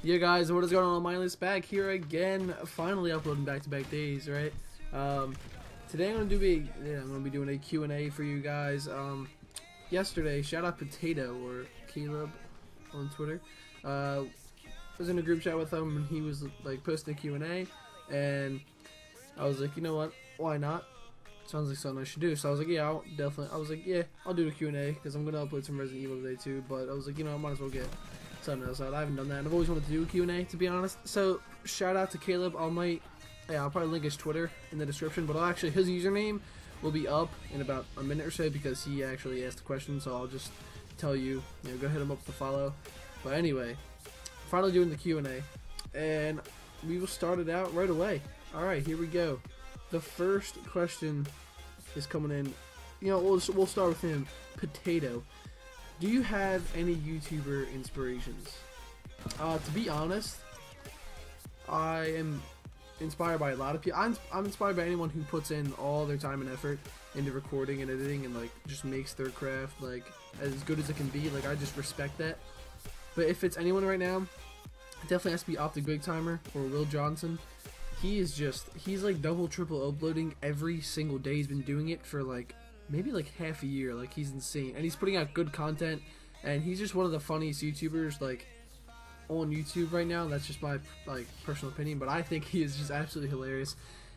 Yeah, guys, what is going on? Mindless back here again, finally uploading back-to-back days, right? Today I'm gonna be doing a Q&A for you guys. Yesterday, shout out Potato or Caleb on Twitter. Was in a group chat with him and he was like posting a Q&A, and I was like, you know what? Why not? Sounds like something I should do. So I was like, yeah, I'll definitely. I was like, yeah, I'll do the Q&A because I'm gonna upload some Resident Evil today too. But I was like, you know, I might as well get something else out. I haven't done that, and I've always wanted to do a Q&A, to be honest. So shout out to Caleb. I'll probably link his Twitter in the description, but his username will be up in about a minute or so because he actually asked the question. So I'll just tell you, go hit him up to follow. But anyway, finally doing the Q&A, and we will start it out right away. All right, here we go. The first question is coming in. We'll start with him. Potato. Do you have any YouTuber inspirations? To be honest, I am inspired by a lot of people. I'm inspired by anyone who puts in all their time and effort into recording and editing and like just makes their craft like as good as it can be. Like, I just respect that. But if it's anyone right now, it definitely has to be Optic Big Timer or Will Johnson. He's like double, triple uploading every single day. He's been doing it for like maybe like half a year. Like, he's insane, and he's putting out good content, and he's just one of the funniest YouTubers like on YouTube right now. That's just my like personal opinion, but I think he is just absolutely hilarious,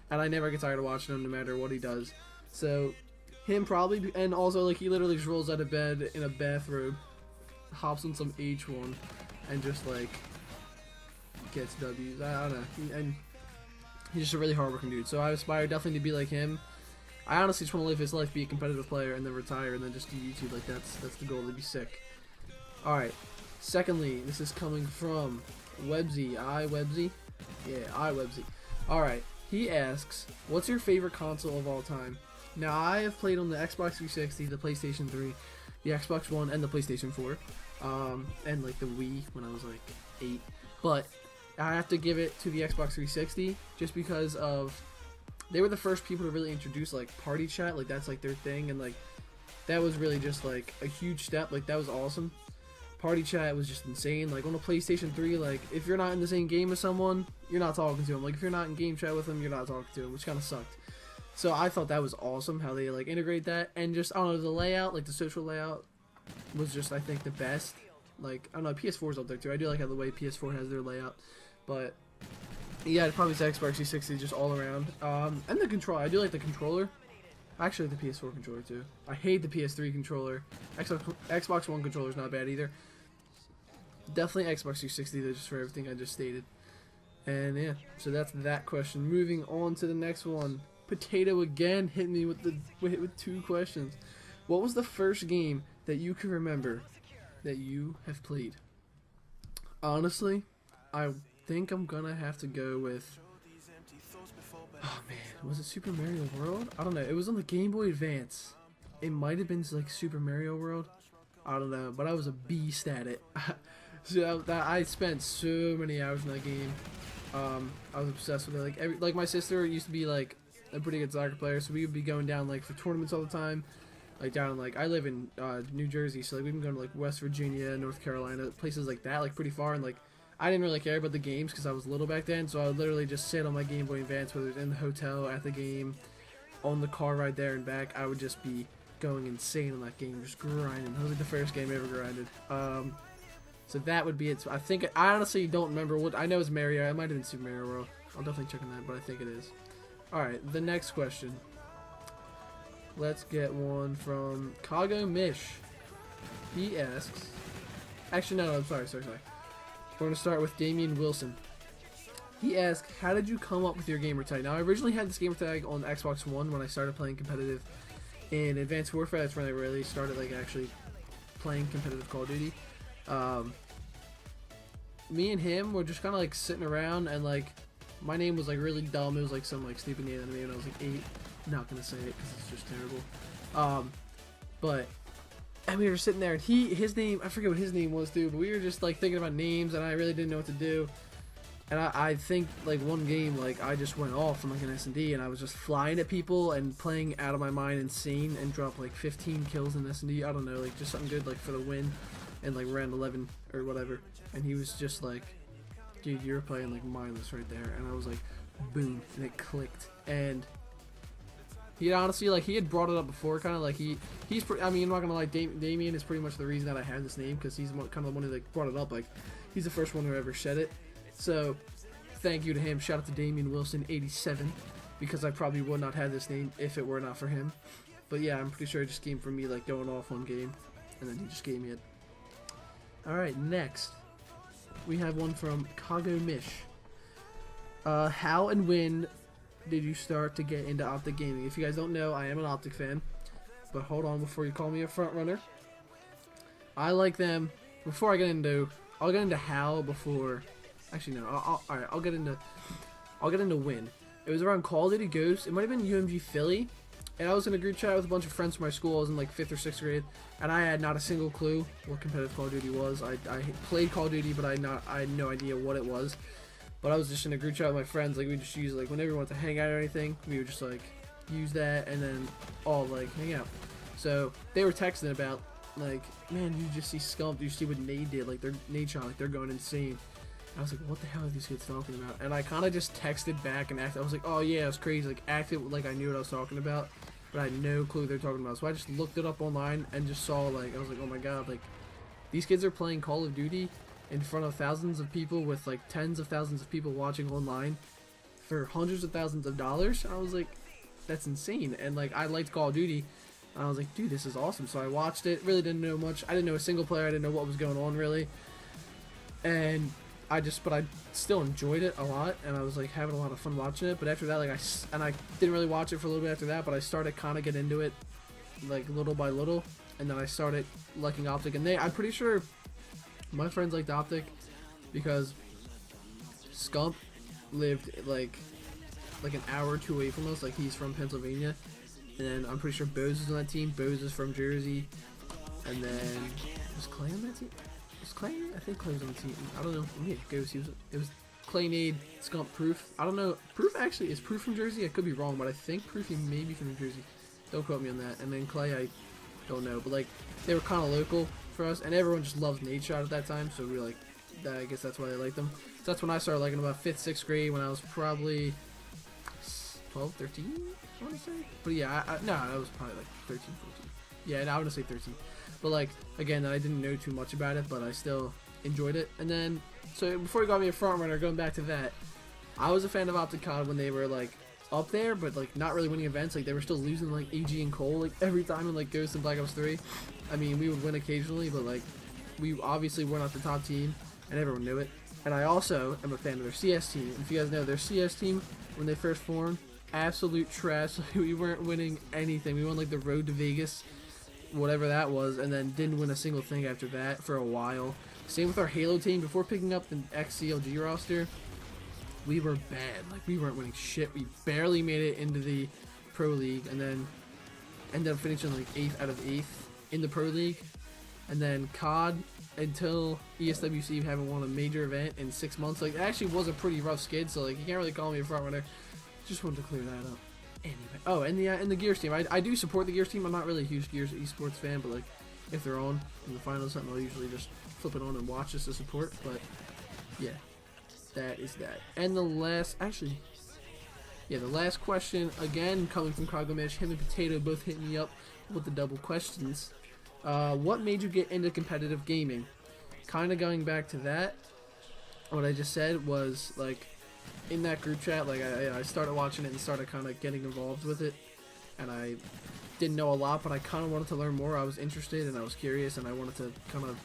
and I never get tired of watching him no matter what he does. So him probably, and also like he literally just rolls out of bed in a bathrobe, hops on some H1, and just like gets W's. I don't know, and he's just a really hardworking dude. So I aspire definitely to be like him. I honestly just want to live his life, be a competitive player, and then retire, and then just do YouTube. Like, that's the goal. To be sick. Alright. Secondly, this is coming from Websy. iWebsy? Yeah, iWebsy. Alright. He asks, what's your favorite console of all time? Now, I have played on the Xbox 360, the PlayStation 3, the Xbox One, and the PlayStation 4. And like the Wii when I was like 8. But I have to give it to the Xbox 360 just because of they were the first people to really introduce like party chat. Like, that's like their thing, and like that was really just like a huge step. Like, that was awesome. Party chat was just insane. Like, on the PlayStation 3, like if you're not in the same game as someone, you're not talking to them. Like, if you're not in game chat with them, you're not talking to them, which kind of sucked. So I thought that was awesome how they like integrate that, and just I don't know, the layout, like the social layout was just, I think, the best. Like, I don't know, PS4's up there too. I do like how the way PS4 has their layout. But yeah, I'd probably say Xbox 360 just all around. And the controller. I do like the controller. I actually like the PS4 controller too. I hate the PS3 controller. Xbox One controller is not bad either. Definitely Xbox 360 though, just for everything I just stated. And yeah, so that's that question. Moving on to the next one. Potato again hit me with two questions. What was the first game that you can remember that you have played? Honestly, I think I'm gonna have to go with, oh man, was it Super Mario World? I don't know. It was on the Game Boy Advance. It might have been like Super Mario World. I don't know, but I was a beast at it. So I spent so many hours in that game. I was obsessed with it. Like my sister used to be like a pretty good soccer player, so we would be going down like for tournaments all the time. Like down in, like, I live in New Jersey, so like we've been going to like West Virginia, North Carolina, places like that, like pretty far, and like I didn't really care about the games because I was little back then, so I would literally just sit on my Game Boy Advance, whether it was in the hotel, at the game, on the car ride there and back. I would just be going insane on that game, just grinding. That was like the first game I ever grinded. So that would be it. So I honestly don't remember what. I know it's Mario. It might have been Super Mario World. I'll definitely check on that, but I think it is. Alright, the next question. Let's get one from Kago Mish. He asks, actually no, I'm sorry. We're going to start with Damian Wilson. He asked, how did you come up with your gamer tag? Now, I originally had this gamer tag on Xbox One when I started playing competitive in Advanced Warfare. That's when I really started like actually playing competitive Call of Duty. Me and him were just kind of like sitting around, and like my name was like really dumb. It was like some like stupid name when I was like 8. Not going to say it because it's just terrible. But and we were sitting there, and his name, I forget what his name was, dude, but we were just like thinking about names, and I really didn't know what to do. And I think like one game, like I just went off on like an S&D, and I was just flying at people and playing out of my mind, insane, and dropped like 15 kills in S&D. I don't know, like just something good like for the win, and like round 11 or whatever. And he was just like, dude, you're playing like mindless right there. And I was like, boom, and it clicked. And he honestly, like, he had brought it up before, kind of like I mean, I'm not gonna lie, Damien is pretty much the reason that I have this name, because he's kind of the one who like brought it up. Like, he's the first one who ever said it. So thank you to him. Shout out to Damien Wilson 87, because I probably would not have this name if it were not for him. But yeah, I'm pretty sure it just came from me like going off one game, and then he just gave me it. All right, next we have one from Kago Mish. How and when did you start to get into Optic gaming? If you guys don't know, I am an Optic fan. But hold on, before you call me a front runner, I like them. Before I get into, I'll get into how before. Actually, no. All right, I'll get into when. It was around Call of Duty Ghosts. It might have been UMG Philly, and I was in a group chat with a bunch of friends from my school. I was in like 5th or 6th grade, and I had not a single clue what competitive Call of Duty was. I played Call of Duty, but I had no idea what it was. But I was just in a group chat with my friends. Like, we just use, like, whenever we wanted to hang out or anything, we would just like use that and then all like hang out. So they were texting about like, man, you just see Scump, you see what Nade did, like Nade shot, like they're going insane. I was like, what the hell are these kids talking about? And I kind of just texted back and acted. I was like, oh yeah, it's crazy. Like, acted like I knew what I was talking about, but I had no clue what they're talking about. So I just looked it up online and just saw, like, I was like, oh my god, like, these kids are playing Call of Duty in front of thousands of people with like tens of thousands of people watching online for hundreds of thousands of dollars. I was like, that's insane. And like, I liked Call of Duty. And I was like, dude, this is awesome. So I watched it. Really didn't know much. I didn't know a single player. I didn't know what was going on really. And but I still enjoyed it a lot, and I was like having a lot of fun watching it. But after that, like I didn't really watch it for a little bit after that, but I started kind of getting into it like little by little, and then I started liking Optic. And I'm pretty sure my friends liked Optic because Scump lived like an hour or two away from us. Like, he's from Pennsylvania, and then I'm pretty sure Bose is on that team. Bose is from Jersey, and then was Clay on that team? Was Clay? I think Clay was on the team. I don't know. Yeah, it was Clay, Nade, Scump, Proof. I don't know. Proof actually is Proof from Jersey. I could be wrong, but I think Proof may be from New Jersey. Don't quote me on that. And then Clay, I don't know, but like they were kind of local for us, and everyone just loved Nade Shot at that time. So we were like, I guess that's why I liked them. So that's when I started liking them, about 5th, 6th grade, when I was probably 12, 13, I want to say. But yeah, no, I was probably like 13, 14. Yeah, no, I want to say 13. But like, again, I didn't know too much about it, but I still enjoyed it. And then, so before you got me a front runner, going back to that, I was a fan of Optic COD when they were like up there, but like not really winning events. Like, they were still losing like AG and Cole like every time in like Ghost and Black Ops 3. I mean, we would win occasionally, but like we obviously were not the top team, and everyone knew it. And I also am a fan of their CS team. And if you guys know, their CS team, when they first formed, absolute trash. We weren't winning anything. We won like the Road to Vegas, whatever that was, and then didn't win a single thing after that for a while. Same with our Halo team. Before picking up the XCLG roster, we were bad. Like, we weren't winning shit. We barely made it into the Pro League, and then ended up finishing like 8th out of 8th in the Pro League. And then COD, until ESWC haven't won a major event in 6 months. Like, it actually was a pretty rough skid, so like you can't really call me a front runner. Just wanted to clear that up. Anyway. Oh, and the Gears team. I do support the Gears team. I'm not really a huge Gears esports fan, but like, if they're on in the finals, something, I'll usually just flip it on and watch just to support. But yeah, that is that. And the last question, again, coming from Kagamish, him and Potato both hit me up with the double questions. What made you get into competitive gaming? Kind of going back to that, what I just said was like, in that group chat, like I started watching it and started kind of getting involved with it, and I didn't know a lot, but I kind of wanted to learn more. I was interested and I was curious, and I wanted to kind of,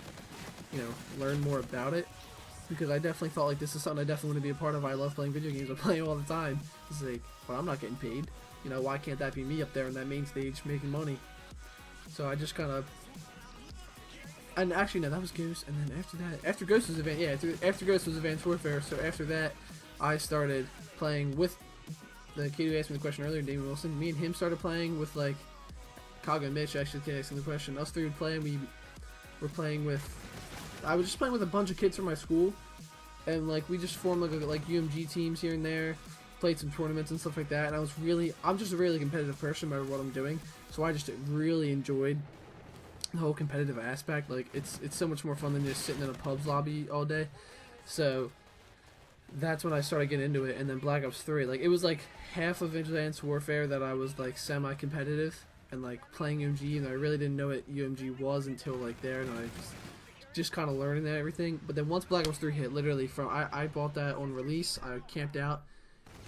learn more about it, because I definitely felt like this is something I definitely want to be a part of. I love playing video games. I play them all the time. It's like, well, I'm not getting paid. Why can't that be me up there on that main stage making money? So I just kind of, and actually no, that was Ghost, and then after Ghost was after Ghost was Advanced Warfare. So after that, I started playing with the kid who asked me the question earlier, Damien Wilson. Me and him started playing with like Kaga and Mitch. Actually, asking the question. Us three would play, and we were playing with. I was just playing with a bunch of kids from my school, and like we just formed like UMG teams here and there, played some tournaments and stuff like that. And I'm just a really competitive person no matter what I'm doing. So I just really enjoyed the whole competitive aspect. Like, it's so much more fun than just sitting in a pub's lobby all day. So that's when I started getting into it. And then Black Ops 3, like, it was like half of Advanced Warfare that I was like semi-competitive and like playing UMG, and I really didn't know what UMG was until like there, and I just kind of learning that everything. But then once Black Ops 3 hit, literally from I bought that on release, I camped out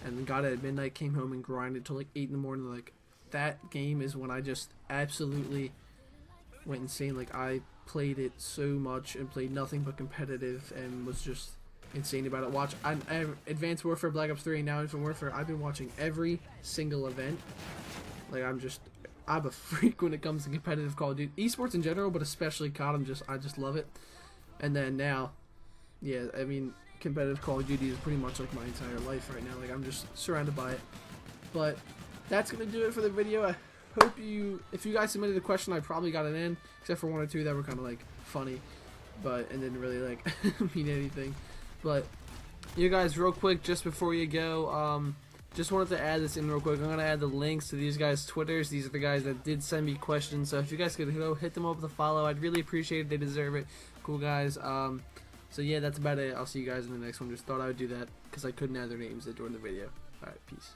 and got it at midnight, came home and grinded till like 8 in the morning. Like, that game is when I just absolutely went insane. Like, I played it so much and played nothing but competitive and was just insane about it. I have Advanced Warfare, Black Ops 3, and now Infinite Warfare. I've been watching every single event. Like, I'm a freak when it comes to competitive Call of Duty, esports in general, but especially COD. I just love it. And then now, yeah, I mean, competitive Call of Duty is pretty much like my entire life right now. Like, I'm just surrounded by it. But that's gonna do it for the video. I hope if you guys submitted a question, I probably got it in, except for one or two that were kind of like funny, and didn't really like mean anything. But you guys, real quick, just before you go, just wanted to add this in real quick. I'm going to add the links to these guys' Twitters. These are the guys that did send me questions. So if you guys could go hit them up with a follow, I'd really appreciate it. They deserve it. Cool guys. So yeah, that's about it. I'll see you guys in the next one. Just thought I would do that because I couldn't add their names during the video. Alright, peace.